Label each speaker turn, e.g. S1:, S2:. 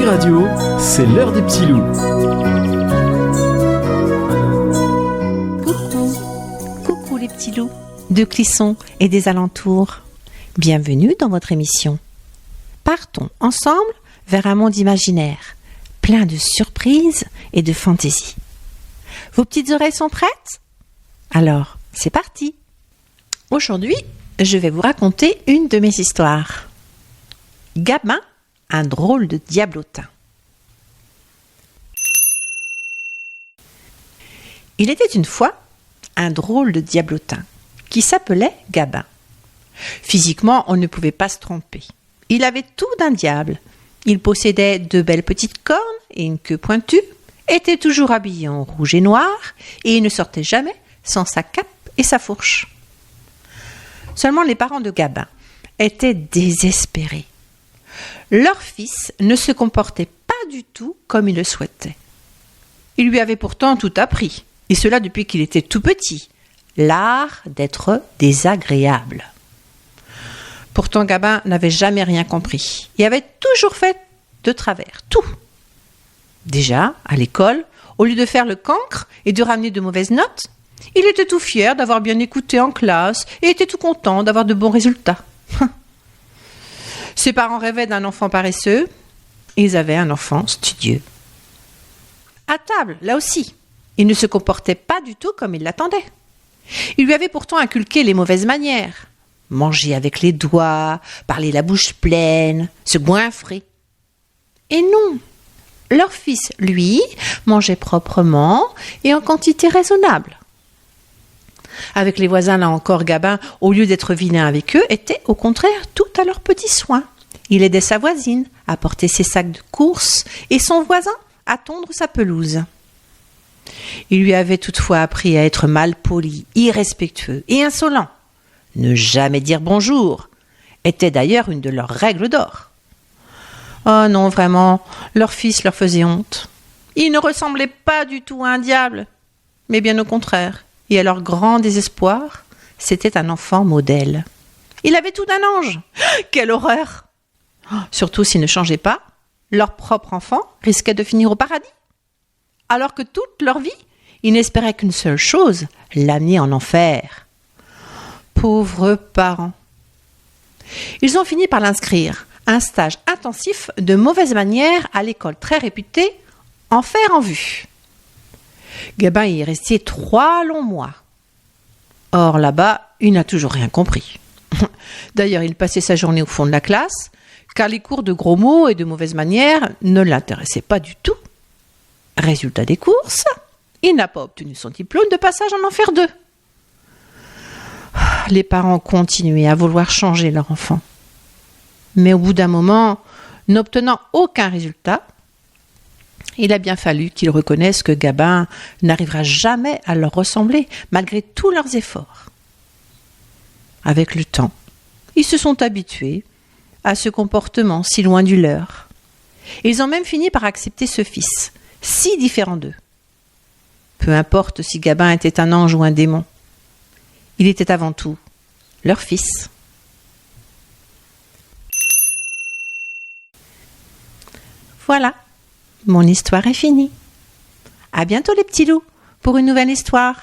S1: Radio, c'est l'heure des petits loups.
S2: Coucou les petits loups de Clisson et des alentours. Bienvenue dans votre émission. Partons ensemble vers un monde imaginaire, plein de surprises et de fantaisie. Vos petites oreilles sont prêtes ? Alors, c'est parti. Aujourd'hui, je vais vous raconter une de mes histoires. Gabin, un drôle de diablotin. Il était une fois un drôle de diablotin qui s'appelait Gabin. Physiquement, on ne pouvait pas se tromper. Il avait tout d'un diable. Il possédait de belles petites cornes et une queue pointue, était toujours habillé en rouge et noir et il ne sortait jamais sans sa cape et sa fourche. Seulement les parents de Gabin étaient désespérés. Leur fils ne se comportait pas du tout comme il le souhaitait. Il lui avait pourtant tout appris, et cela depuis qu'il était tout petit, l'art d'être désagréable. Pourtant Gabin n'avait jamais rien compris, et avait toujours fait de travers, tout. Déjà, à l'école, au lieu de faire le cancre et de ramener de mauvaises notes, il était tout fier d'avoir bien écouté en classe, et était tout content d'avoir de bons résultats. Ses parents rêvaient d'un enfant paresseux, et ils avaient un enfant studieux. À table, là aussi, il ne se comportait pas du tout comme il l'attendait. Il lui avait pourtant inculqué les mauvaises manières. Manger avec les doigts, parler la bouche pleine, se goinfrer. Et non, leur fils, lui, mangeait proprement et en quantité raisonnable. Avec les voisins, là encore, Gabin, au lieu d'être vilain avec eux, était au contraire tout à leurs petits soins. Il aidait sa voisine à porter ses sacs de courses et son voisin à tondre sa pelouse. Il lui avait toutefois appris à être malpoli, irrespectueux et insolent. Ne jamais dire bonjour était d'ailleurs une de leurs règles d'or. Oh non, vraiment, leur fils leur faisait honte. Il ne ressemblait pas du tout à un diable, mais bien au contraire. Et à leur grand désespoir, c'était un enfant modèle. Il avait tout d'un ange. Quelle horreur! Surtout s'il ne changeait pas, leur propre enfant risquait de finir au paradis. Alors que toute leur vie, ils n'espéraient qu'une seule chose, l'amener en enfer. Pauvres parents. Ils ont fini par l'inscrire à un stage intensif de mauvaises manières à l'école très réputée Enfer en vue. Gabin y est resté 3 longs mois. Or, là-bas, il n'a toujours rien compris. D'ailleurs, il passait sa journée au fond de la classe, car les cours de gros mots et de mauvaises manières ne l'intéressaient pas du tout. Résultat des courses, il n'a pas obtenu son diplôme de passage en Enfer 2. Les parents continuaient à vouloir changer leur enfant. Mais au bout d'un moment, n'obtenant aucun résultat, il a bien fallu qu'ils reconnaissent que Gabin n'arrivera jamais à leur ressembler, malgré tous leurs efforts. Avec le temps, ils se sont habitués à ce comportement si loin du leur. Ils ont même fini par accepter ce fils, si différent d'eux. Peu importe si Gabin était un ange ou un démon, il était avant tout leur fils. Voilà. Mon histoire est finie. À bientôt les petits loups pour une nouvelle histoire.